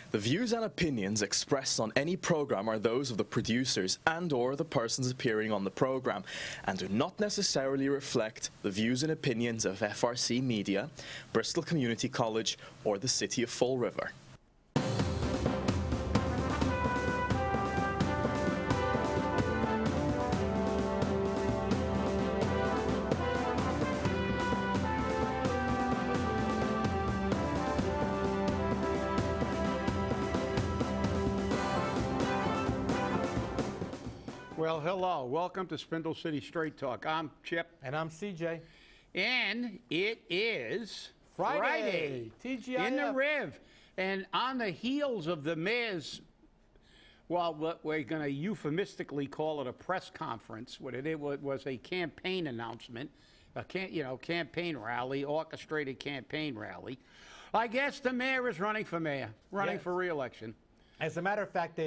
The views and opinions expressed on any program are those of the producers and/or the persons appearing on the program and do not necessarily reflect the views and opinions of FRC Media, Bristol Community College, or the City of Fall River. Well, hello. Welcome to Spindle City Straight Talk. I'm Chip. And I'm CJ. And it is Friday. TGIF. In the Riv. And on the heels of the mayor's, well, we're going to euphemistically call it a press conference. What it was a campaign announcement, a campaign rally, orchestrated campaign rally. I guess the mayor is running for mayor, running for re-election. As a matter of fact,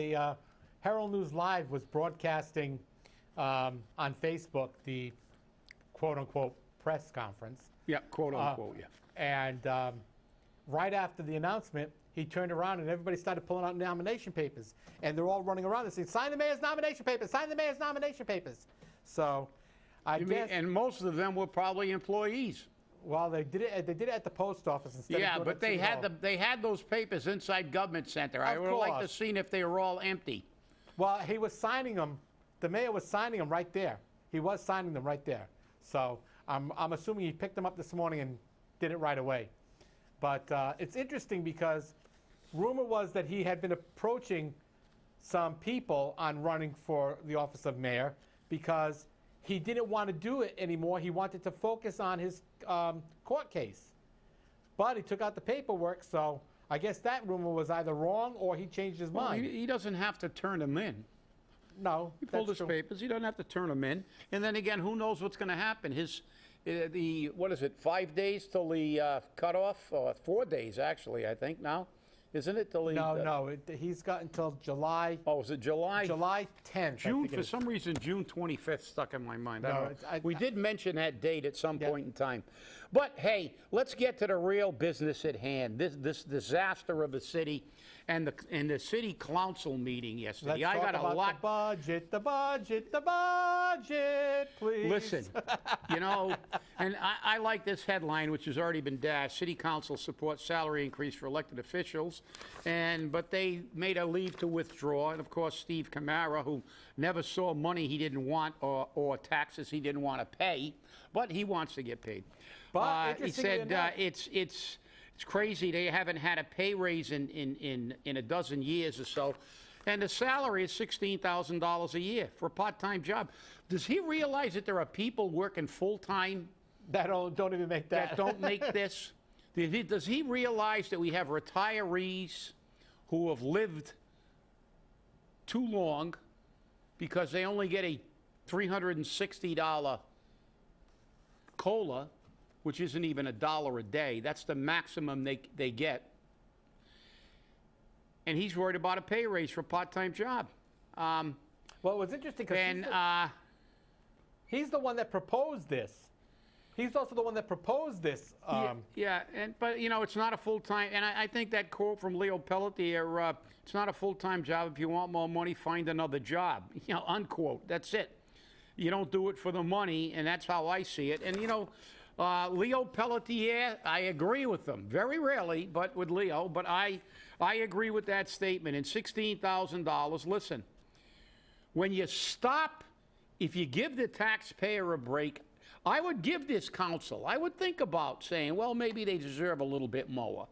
Herald News Live was broadcasting on Facebook the quote-unquote press conference. Yeah, quote-unquote, yeah. And right after the announcement, he turned around and everybody started pulling out nomination papers. And they're all running around and saying, sign the mayor's nomination papers, sign the mayor's nomination papers. So I guess... And most of them were probably employees. Well, they did it at the post office instead of doing but they had those papers inside Government Center. I would have liked to have seen if they were all empty. Well, he was signing them. The mayor was signing them right there. He was signing them right there. So I'm assuming he picked them up this morning and did it right away. But it's interesting because rumor was that he had been approaching some people on running for the office of mayor because he didn't want to do it anymore. He wanted to focus on his court case. But he took out the paperwork, so I guess that rumor was either wrong or he changed his mind. He doesn't have to turn them in. No, he pulled his papers. He doesn't have to turn them in. And then again, who knows what's going to happen? What is it, 5 days till the cutoff? 4 days, actually, I think now. Isn't it? Till he's got until July. Oh, is it July? July 10th. June, for some reason, June 25th stuck in my mind. We did mention that date at some point in time. But, hey, let's get to the real business at hand. This disaster of the city and the City Council meeting yesterday. Let's talk about the budget, please. Listen, and I like this headline, which has already been dashed. City Council supports salary increase for elected officials, but they made a leave to withdraw. And, of course, Steve Camara, who never saw money he didn't want or taxes he didn't want to pay, but he wants to get paid. But he said it's crazy. They haven't had a pay raise in a dozen years or so. And the salary is $16,000 a year for a part-time job. Does he realize that there are people working full-time that don't even make that? That don't make this? Does he realize that we have retirees who have lived too long because they only get a $360 COLA, which isn't even $1 a day? That's the maximum they get. And he's worried about a pay raise for a part-time job. Well, it was interesting because he's the one that proposed this. He's also the one that proposed this. But it's not a full-time, and I think that quote from Leo Pelletier, it's not a full-time job. If you want more money, find another job, unquote. That's it. You don't do it for the money, and that's how I see it. And, Leo Pelletier, I agree with them. Very rarely, but with Leo. But I agree with that statement. And $16,000, listen, when you stop, if you give the taxpayer a break, I would give this council, I would think about saying, well, maybe they deserve a little bit more.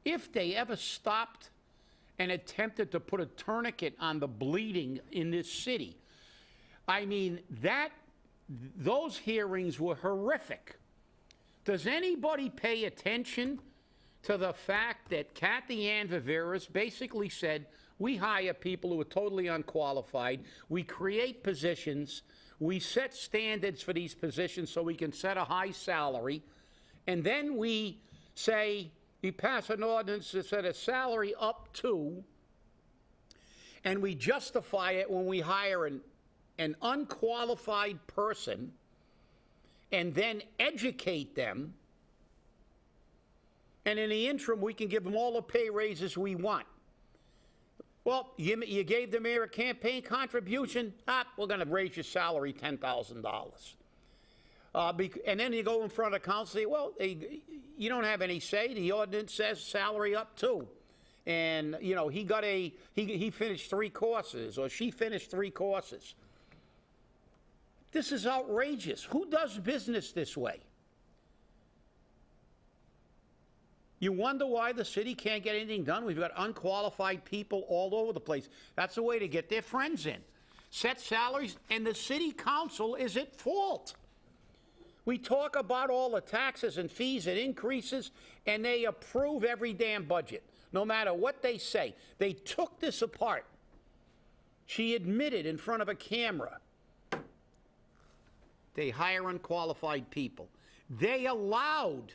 If they ever stopped and attempted to put a tourniquet on the bleeding in this city, I mean, those hearings were horrific. Does anybody pay attention to the fact that Kathy Ann Viveras basically said, we hire people who are totally unqualified, we create positions, we set standards for these positions so we can set a high salary, and then we say, we pass an ordinance to set a salary up to, and we justify it when we hire an unqualified person and then educate them, and in the interim, we can give them all the pay raises we want. Well, you gave the mayor a campaign contribution. We're going to raise your salary $10,000. And then you go in front of the council, well, you don't have any say. The ordinance says salary up too. And, you know, he finished 3 courses, or she finished 3 courses. This is outrageous. Who does business this way? You wonder why the city can't get anything done? We've got unqualified people all over the place. That's the way to get their friends in. Set salaries, and the city council is at fault. We talk about all the taxes and fees and increases, and they approve every damn budget, no matter what they say. They took this apart. She admitted in front of a camera. They hire unqualified people. They allowed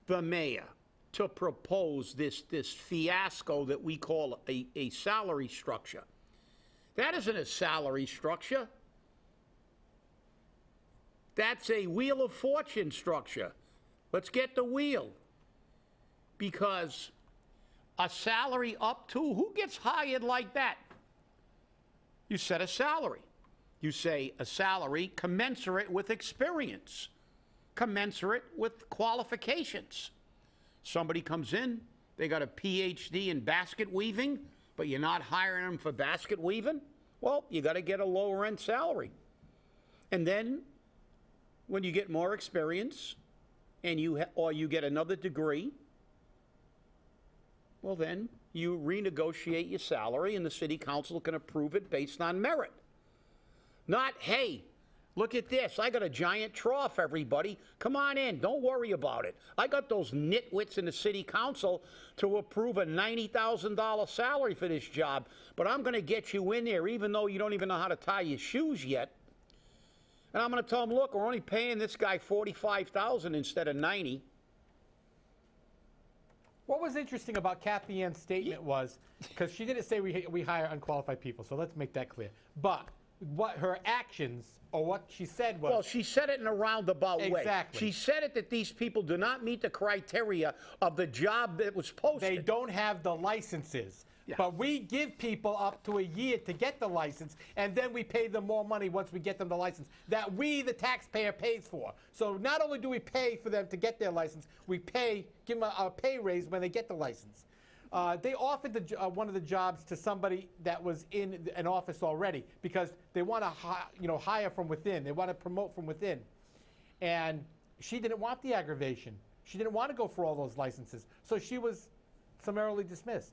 the mayor to propose this fiasco that we call a salary structure. That isn't a salary structure. That's a Wheel of Fortune structure. Let's get the wheel. Because a salary up to, who gets hired like that? You set a salary. You say a salary commensurate with experience, commensurate with qualifications. Somebody comes in, they got a PhD in basket weaving, but you're not hiring them for basket weaving? Well, you got to get a lower end salary. And then when you get more experience and or you get another degree, well, then you renegotiate your salary and the city council can approve it based on merit. Not, hey, look at this. I got a giant trough, everybody. Come on in. Don't worry about it. I got those nitwits in the city council to approve a $90,000 salary for this job, but I'm going to get you in there even though you don't even know how to tie your shoes yet. And I'm going to tell them, look, we're only paying this guy $45,000 instead of $90,000. What was interesting about Kathy Ann's statement was, because she didn't say we hire unqualified people, so let's make that clear. But what her actions, or what she said was... Well, she said it in a roundabout way. Exactly. She said it that these people do not meet the criteria of the job that was posted. They don't have the licenses. Yeah. But we give people up to a year to get the license, and then we pay them more money once we get them the license that we, the taxpayer, pays for. So not only do we pay for them to get their license, we give them a pay raise when they get the license. They offered one of the jobs to somebody that was in an office already because they want to hire from within. They want to promote from within. And she didn't want the aggravation. She didn't want to go for all those licenses. So she was summarily dismissed.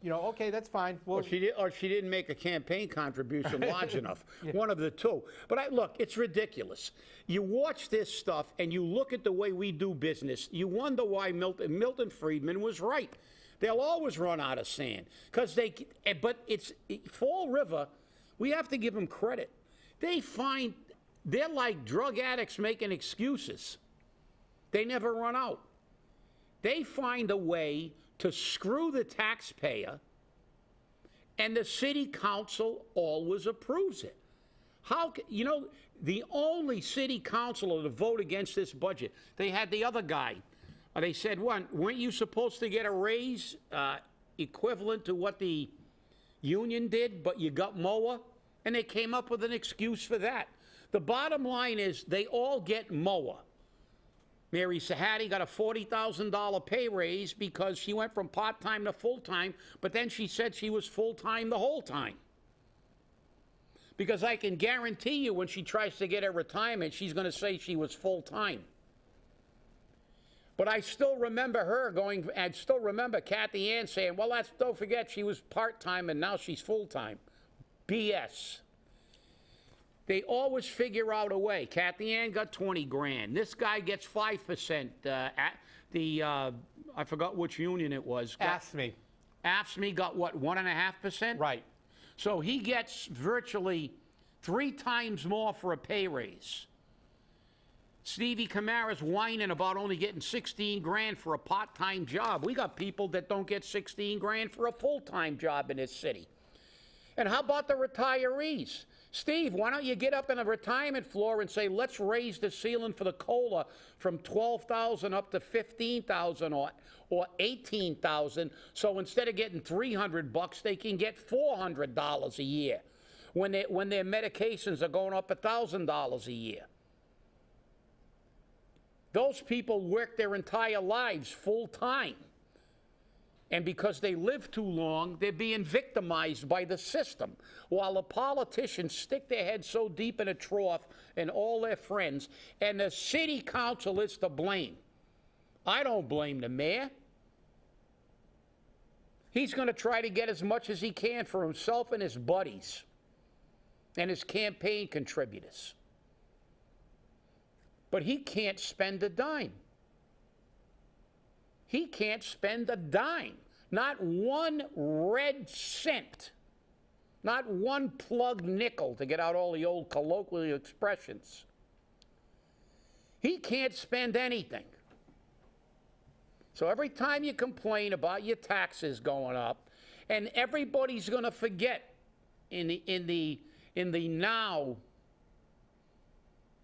Okay, that's fine. Or she didn't make a campaign contribution large enough. Yeah. One of the two. But look, it's ridiculous. You watch this stuff and you look at the way we do business, you wonder why Milton Friedman was right. They'll always run out of sand. But it's Fall River, we have to give them credit. They're like drug addicts making excuses. They never run out. They find a way to screw the taxpayer, and the city council always approves it. The only city councilor to vote against this budget, they had the other guy. They said, weren't you supposed to get a raise equivalent to what the union did, but you got MOA? And they came up with an excuse for that. The bottom line is they all get MOA. Mary Sahadi got a $40,000 pay raise because she went from part-time to full-time, but then she said she was full-time the whole time. Because I can guarantee you when she tries to get her retirement, she's going to say she was full-time. But I still remember Kathy Ann saying, well, don't forget she was part-time and now she's full-time. BS. They always figure out a way. Kathy Ann got 20 grand. This guy gets 5%. I forgot which union it was. AFSCME got what, 1.5%? Right. So he gets virtually 3 times more for a pay raise. Stevie Camara's whining about only getting 16 grand for a part-time job. We got people that don't get 16 grand for a full-time job in this city. And how about the retirees? Steve, why don't you get up in a retirement floor and say, let's raise the ceiling for the COLA from 12,000 up to 15,000 or 18,000, so instead of getting $300, they can get $400 a year when their medications are going up $1,000 a year. Those people work their entire lives full time. And because they live too long, they're being victimized by the system. While the politicians stick their heads so deep in a trough and all their friends, and the city council is to blame. I don't blame the mayor. He's going to try to get as much as he can for himself and his buddies and his campaign contributors. But he can't spend a dime. He can't spend a dime, not one red cent, not one plug nickel, to get out all the old colloquial expressions. He can't spend anything. So every time you complain about your taxes going up, and everybody's going to forget in the now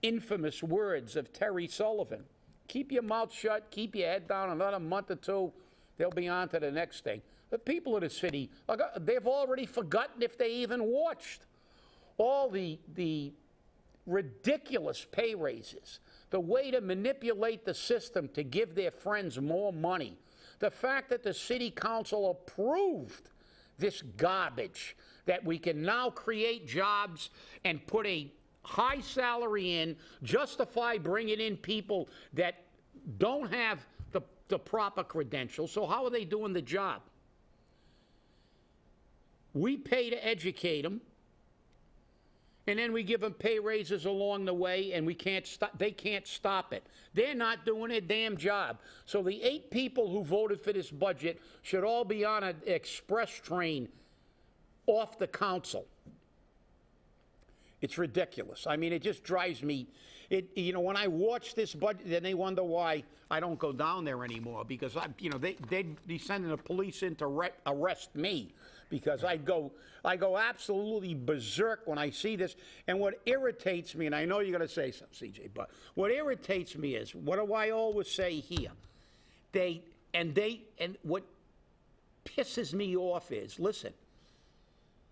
infamous words of Terry Sullivan, keep your mouth shut, keep your head down. Another month or two, they'll be on to the next thing. The people of the city, they've already forgotten if they even watched all the ridiculous pay raises, the way to manipulate the system to give their friends more money, the fact that the city council approved this garbage, that we can now create jobs and put a high salary in, justify bringing in people that don't have the proper credentials. So how are they doing the job? We pay to educate them, and then we give them pay raises along the way, and they can't stop it. They're not doing their damn job. So the 8 people who voted for this budget should all be on an express train off the council. It's ridiculous. I mean, it just drives me. When I watch this budget, then they wonder why I don't go down there anymore, because they'd be sending the police in to arrest me, because I go absolutely berserk when I see this. And what irritates me, and I know you're going to say something, CJ, but what irritates me is, what do I always say here? And what pisses me off is, listen,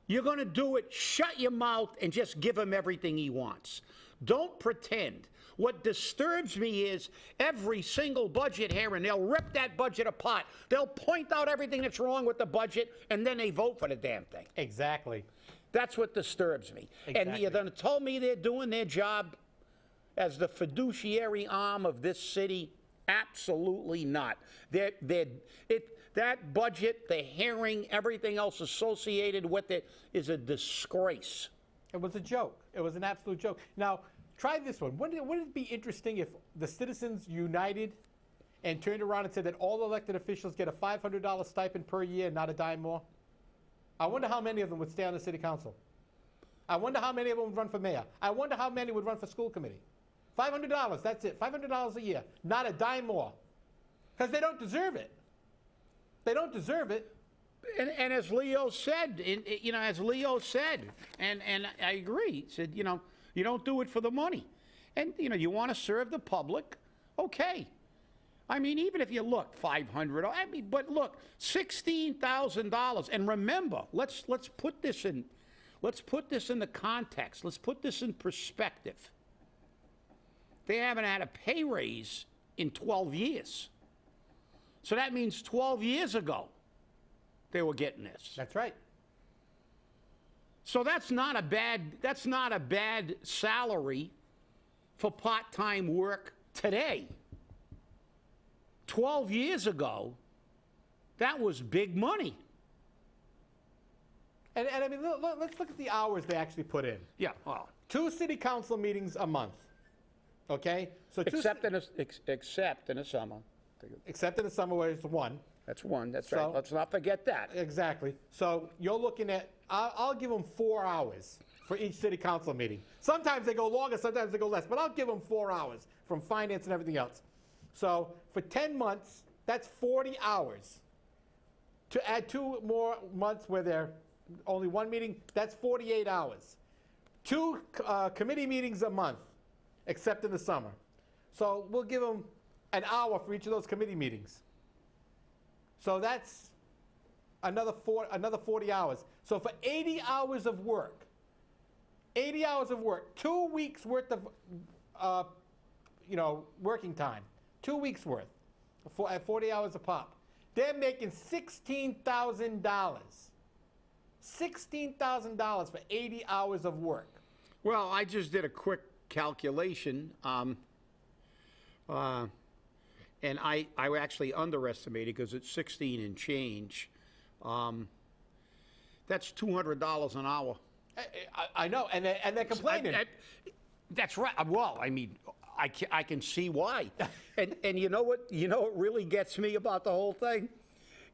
you're going to do it, shut your mouth, and just give him everything he wants. Don't pretend. What disturbs me is every single budget hearing, they'll rip that budget apart. They'll point out everything that's wrong with the budget, and then they vote for the damn thing. Exactly. That's what disturbs me. Exactly. And you're going to tell me they're doing their job as the fiduciary arm of this city? Absolutely not. That budget, the hearing, everything else associated with it is a disgrace. It was a joke. It was an absolute joke. Now, try this one. Wouldn't it be interesting if the citizens united and turned around and said that all elected officials get a $500 stipend per year, not a dime more? I wonder how many of them would stay on the city council. I wonder how many of them would run for mayor. I wonder how many would run for school committee. $500, that's it. $500 a year, not a dime more. Because they don't deserve it. They don't deserve it. And as Leo said, and I agree, he said, you don't do it for the money. And, you want to serve the public, okay. I mean, even if you look, $500, but look, $16,000. And remember, let's put this in the context. Let's put this in perspective. They haven't had a pay raise in 12 years. So that means 12 years ago, they were getting this. That's right. So that's not a bad salary for part-time work today. 12 years ago, that was big money. And I mean, let's look at the hours they actually put in. Yeah, well. 2 city council meetings a month. Okay? So Except in the summer. Except in the summer where it's 1. That's 1, that's right. Let's not forget that. Exactly. So you're looking at, I'll give them 4 hours for each city council meeting. Sometimes they go longer, sometimes they go less, but I'll give them 4 hours from finance and everything else. So for 10 months, that's 40 hours. To add 2 more months where they're only 1 meeting, that's 48 hours. 2 committee meetings a month, except in the summer. So we'll give them an hour for each of those committee meetings. So that's another 40 hours. So for 80 hours of work, 2 weeks worth of working time, 2 weeks worth, at 40 hours a pop. They're making $16,000. $16,000 for 80 hours of work. Well, I just did a quick calculation, and I actually underestimated because it's 16 and change. That's $200 an hour. I know, and they're complaining. That's right. Well, I mean, I can see why. And you know what really gets me about the whole thing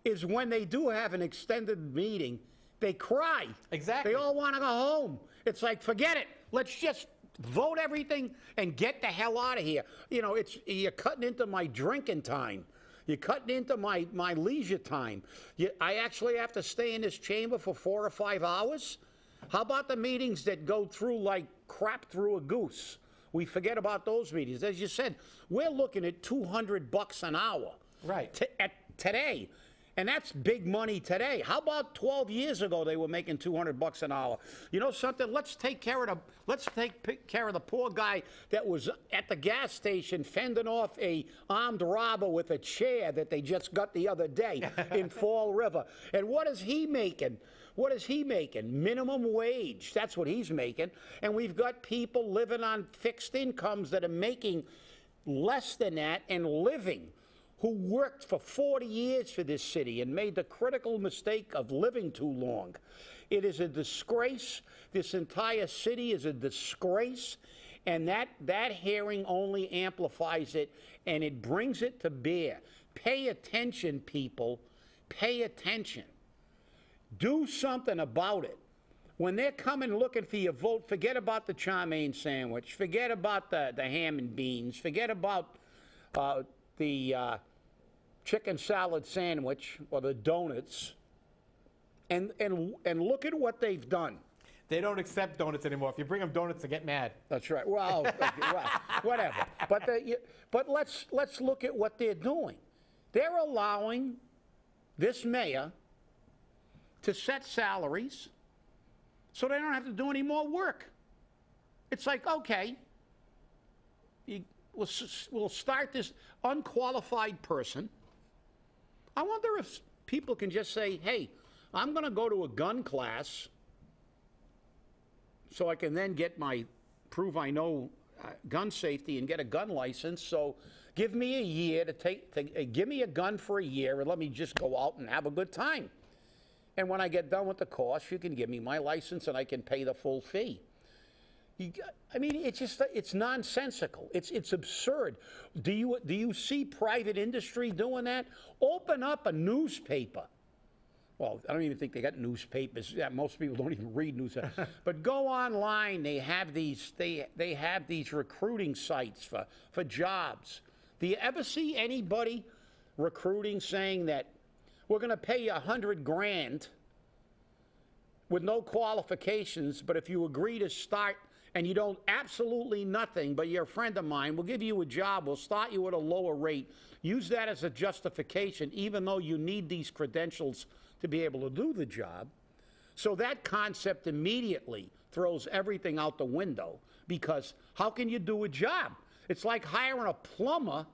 is when they do have an extended meeting, they cry. Exactly. They all want to go home. It's like, forget it. Let's just vote everything and get the hell out of here. You're cutting into my drinking time. You're cutting into my leisure time. I actually have to stay in this chamber for 4 or 5 hours? How about the meetings that go through like crap through a goose? We forget about those meetings. As you said, we're looking at $200 an hour. Right. Today. And that's big money today. How about 12 years ago they were making $200 an hour? You know something? Let's take care of the poor guy that was at the gas station fending off a armed robber with a chair that they just got the other day in Fall River. And what is he making? What is he making? Minimum wage. That's what he's making. And we've got people living on fixed incomes that are making less than that and living, who worked for 40 years for this city and made the critical mistake of living too long. It is a disgrace. This entire city is a disgrace. And that hearing only amplifies it, and it brings it to bear. Pay attention, people. Pay attention. Do something about it. When they're coming looking for your vote, forget about the chow mein sandwich. Forget about the ham and beans. Forget about the chicken salad sandwich or the donuts, and look at what they've done. They don't accept donuts anymore. If you bring them donuts, they get mad. That's right. Well, whatever. But let's look at what they're doing. They're allowing this mayor to set salaries so they don't have to do any more work. It's like, okay, we'll start this unqualified person. I wonder if people can just say, hey, I'm going to go to a gun class so I can then prove I know gun safety and get a gun license. So give me a year give me a gun for a year and let me just go out and have a good time. And when I get done with the course, you can give me my license and I can pay the full fee. It's nonsensical. It's absurd. Do you see private industry doing that? Open up a newspaper. Well, I don't even think they got newspapers. Yeah, most people don't even read newspapers. But go online. They have these recruiting sites for jobs. Do you ever see anybody recruiting saying that we're going to pay you $100,000 with no qualifications, but if you agree to start and you don't absolutely nothing, but you're a friend of mine, we'll give you a job, we'll start you at a lower rate. Use that as a justification, even though you need these credentials to be able to do the job. So that concept immediately throws everything out the window, because how can you do a job? It's like hiring a plumber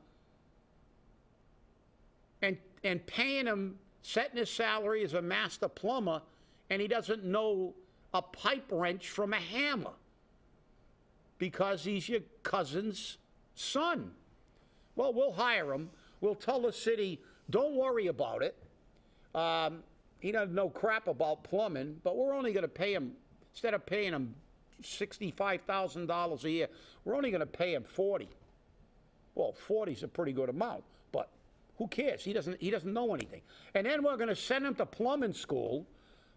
and paying him, setting his salary as a master plumber, and he doesn't know a pipe wrench from a hammer because he's your cousin's son. Well, we'll hire him. We'll tell the city, don't worry about it. He doesn't know crap about plumbing, but we're only going to pay him, instead of paying him $65,000 a year, we're only going to pay him $40,000. Well, 40 is a pretty good amount, but who cares? He doesn't know anything. And then we're going to send him to plumbing school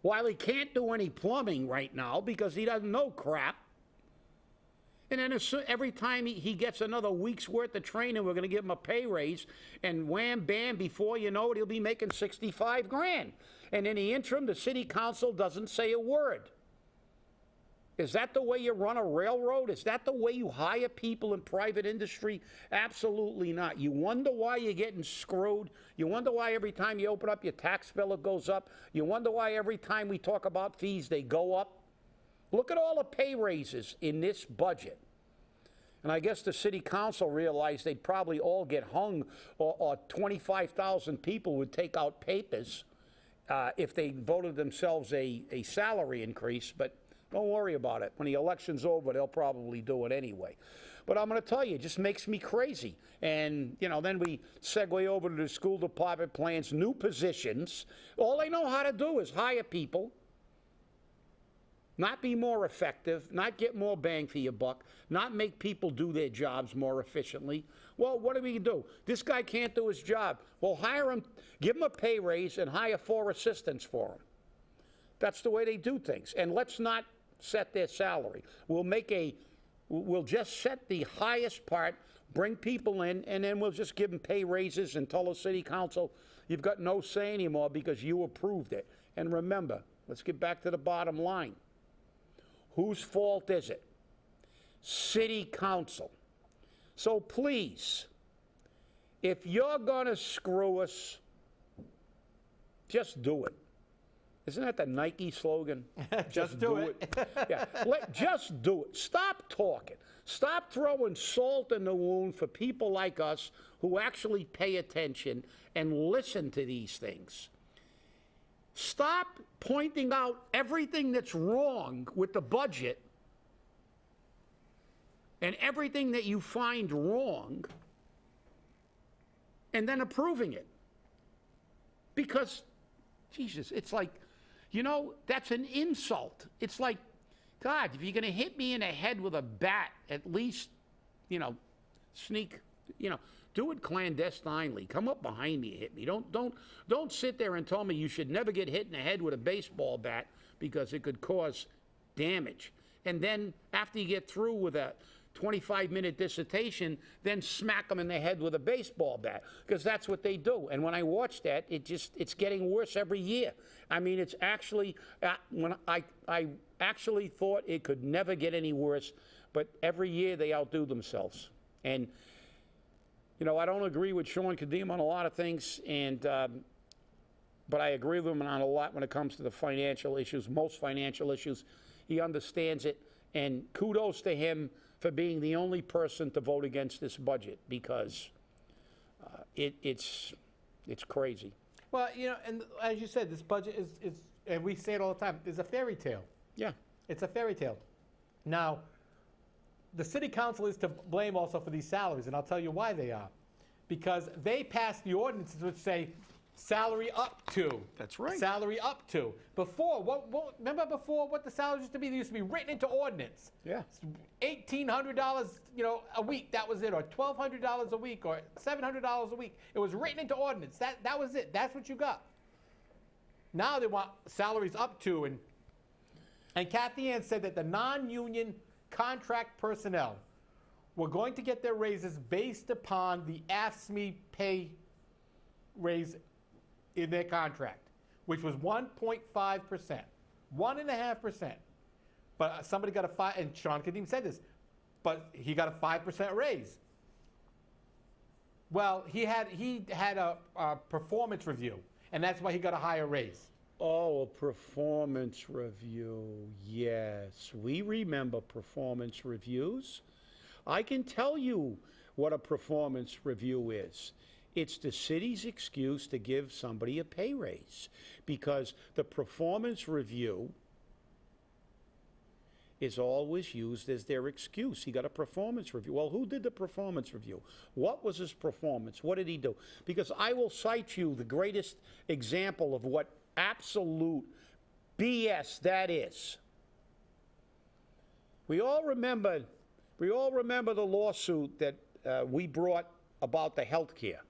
while he can't do any plumbing right now because he doesn't know crap. And then every time he gets another week's worth of training, we're going to give him a pay raise, and wham, bam, before you know it, he'll be making $65,000. And in the interim, the city council doesn't say a word. Is that the way you run a railroad? Is that the way you hire people in private industry? Absolutely not. You wonder why you're getting screwed. You wonder why every time you open up your tax bill it goes up. You wonder why every time we talk about fees they go up. Look at all the pay raises in this budget. And I guess the city council realized they'd probably all get hung, or 25,000 people would take out papers if they voted themselves a salary increase. But don't worry about it. When the election's over, they'll probably do it anyway. But I'm going to tell you, it just makes me crazy. And, you know, then we segue over to the school department plans, new positions. All they know how to do is hire people, not be more effective, not get more bang for your buck, not make people do their jobs more efficiently. Well, what do we do? This guy can't do his job. Well, hire him, give him a pay raise, and hire 4 assistants for him. That's the way they do things. And let's not set their salary. We'll just set the highest part, bring people in, and then we'll just give them pay raises and tell the city council, you've got no say anymore because you approved it. And remember, let's get back to the bottom line. Whose fault is it? City council. So please, if you're going to screw us, just do it. Isn't that the Nike slogan? Just do it. Yeah, just do it. Stop talking. Stop throwing salt in the wound for people like us who actually pay attention and listen to these things. Stop pointing out everything that's wrong with the budget and everything that you find wrong and then approving it. Because, Jesus, it's like, you know, that's an insult. It's like, God, if you're going to hit me in the head with a bat, at least, you know, sneak, you know, do it clandestinely. Come up behind me and hit me. Don't sit there and tell me you should never get hit in the head with a baseball bat because it could cause damage. And then after you get through with a 25-minute dissertation, then smack them in the head with a baseball bat, because that's what they do. And when I watch that, it's getting worse every year. I mean, it's actually, when I actually thought it could never get any worse, but every year they outdo themselves. And, you know, I don't agree with Sean Kadim on a lot of things, and but I agree with him on a lot when it comes to the financial issues, most financial issues. He understands it, and kudos to him for being the only person to vote against this budget, because it's crazy. Well, you know, and as you said, this budget is, and we say it all the time, is a fairy tale. Yeah. It's a fairy tale. Now, the city council is to blame also for these salaries, and I'll tell you why they are. Because they passed the ordinances which say salary up to. That's right. Salary up to. Before, remember before what the salaries used to be? They used to be written into ordinance. Yeah. $1,800, you know, a week, that was it, or $1,200 a week, or $700 a week. It was written into ordinance. That was it. That's what you got. Now they want salaries up to, and Kathy Ann said that the non-union contract personnel were going to get their raises based upon the AFSCME pay raise in their contract, which was 1.5%, 1.5%. But somebody got a 5%, and Sean Kadim said this, but he got a 5% raise. Well, he had a performance review, and that's why he got a higher raise. Oh, a performance review. Yes, we remember performance reviews. I can tell you what a performance review is. It's the city's excuse to give somebody a pay raise, because the performance review is always used as their excuse. He got a performance review. Well, who did the performance review? What was his performance? What did he do? Because I will cite you the greatest example of what absolute BS that is. We all remember the lawsuit that we brought about the health care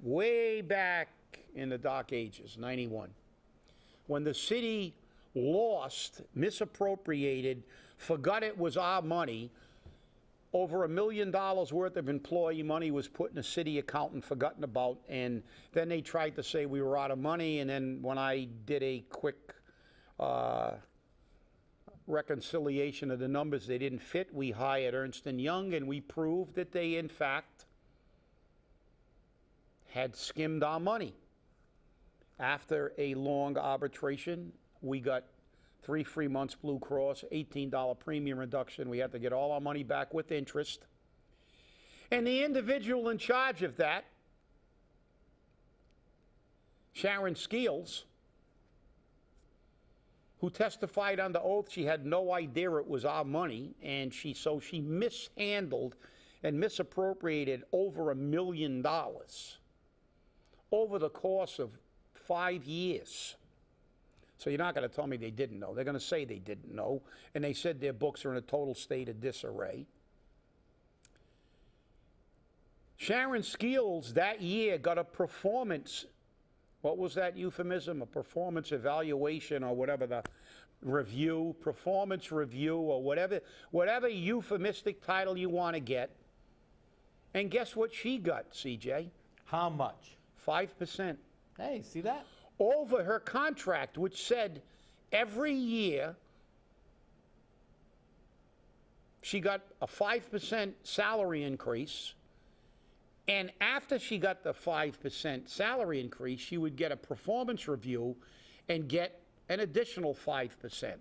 way back in the dark ages, 91, when the city lost, misappropriated, forgot it was our money. Over $1 million worth of employee money was put in a city account and forgotten about, and then they tried to say we were out of money, and then when I did a quick reconciliation of the numbers. They didn't fit. We hired Ernst & Young, and we proved that they, in fact, had skimmed our money. After a long arbitration, we got 3 free months Blue Cross, $18 premium reduction. We had to get all our money back with interest. And the individual in charge of that, Sharon Skeels, who testified under oath she had no idea it was our money, and she mishandled and misappropriated over $1 million over the course of 5 years. So you're not going to tell me they didn't know. They're going to say they didn't know, and they said their books are in a total state of disarray. Sharon Skeels that year got a performance, what was that euphemism? A performance evaluation or whatever the review, performance review or whatever euphemistic title you want to get. And guess what she got, CJ? How much? 5%. Hey, see that? Over her contract, which said every year she got a 5% salary increase, and after she got the 5% salary increase, she would get a performance review and get an additional 5%,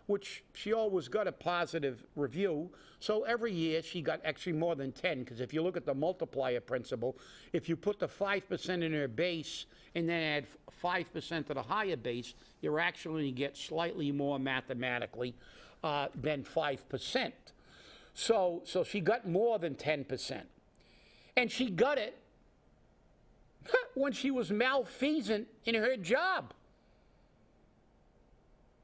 which she always got a positive review. So every year she got actually more than 10, because if you look at the multiplier principle, if you put the 5% in her base and then add 5% to the higher base, you're actually going to get slightly more mathematically than 5%. So she got more than 10%. And she got it when she was malfeasant in her job.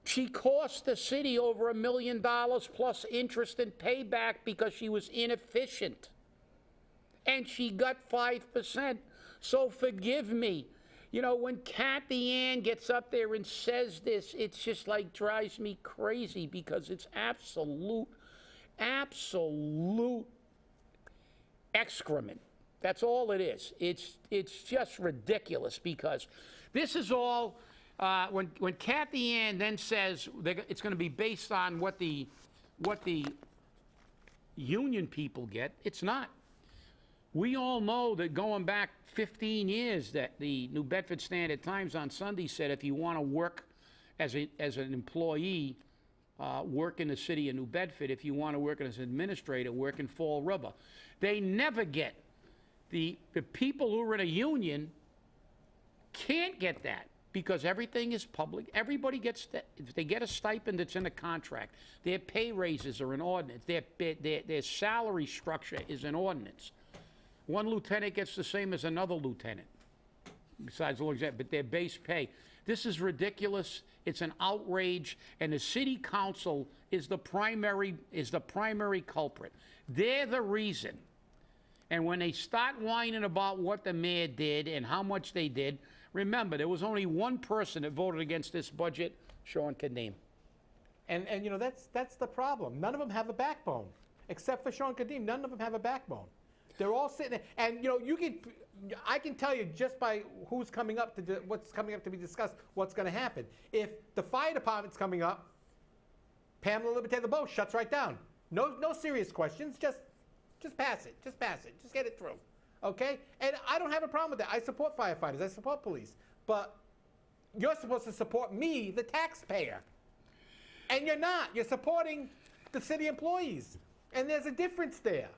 She cost the city over $1 million plus interest and payback because she was inefficient. And she got 5%. So forgive me. You know, when Kathy Ann gets up there and says this, it's just like drives me crazy, because it's absolute excrement. That's all it is. It's just ridiculous, because this is all, when Kathy Ann then says it's going to be based on what the union people get, it's not. We all know that going back 15 years that the New Bedford Standard Times on Sunday said if you want to work as an employee, work in the city of New Bedford, if you want to work as an administrator, work in Fall River. They never get, the people who are in a union can't get that, because everything is public. Everybody gets that. If they get a stipend, it's in the contract. Their pay raises are an ordinance. Their salary structure is an ordinance. One lieutenant gets the same as another lieutenant, besides the lieutenant, but their base pay. This is ridiculous. It's an outrage, and the city council is the primary culprit. They're the reason. And when they start whining about what the mayor did and how much they did, remember, there was only one person that voted against this budget, Sean Kadim. And you know, that's the problem. None of them have a backbone, except for Sean Kadim. None of them have a backbone. They're all sitting there, and you know, I can tell you just by who's coming up to what's coming up to be discussed, what's going to happen. If the fire department's coming up, Pamela Liberté LeBeau shuts right down. No serious questions. Just pass it. Just pass it. Just get it through. Okay? And I don't have a problem with that. I support firefighters. I support police. But you're supposed to support me, the taxpayer. And you're not. You're supporting the city employees. And there's a difference there.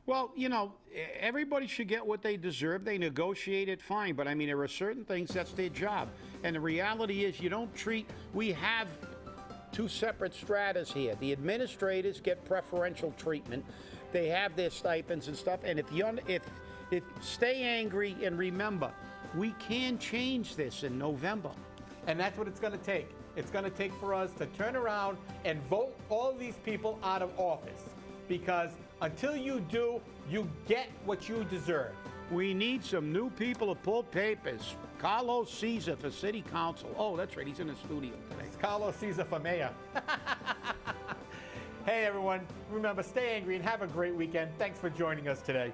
Well, you know, everybody should get what they deserve. They negotiate it, fine. But, I mean, there are certain things, that's their job. And the reality is you don't treat, we have two separate stratas here. The administrators get preferential treatment. They have their stipends and stuff. And if stay angry, and remember, we can change this in November. And that's what it's going to take. It's going to take for us to turn around and vote all these people out of office. Because until you do, you get what you deserve. We need some new people to pull papers. Carlos Caesar for City Council. Oh, that's right, he's in the studio today. It's Carlos Caesar for mayor. Hey, everyone. Remember, stay angry and have a great weekend. Thanks for joining us today.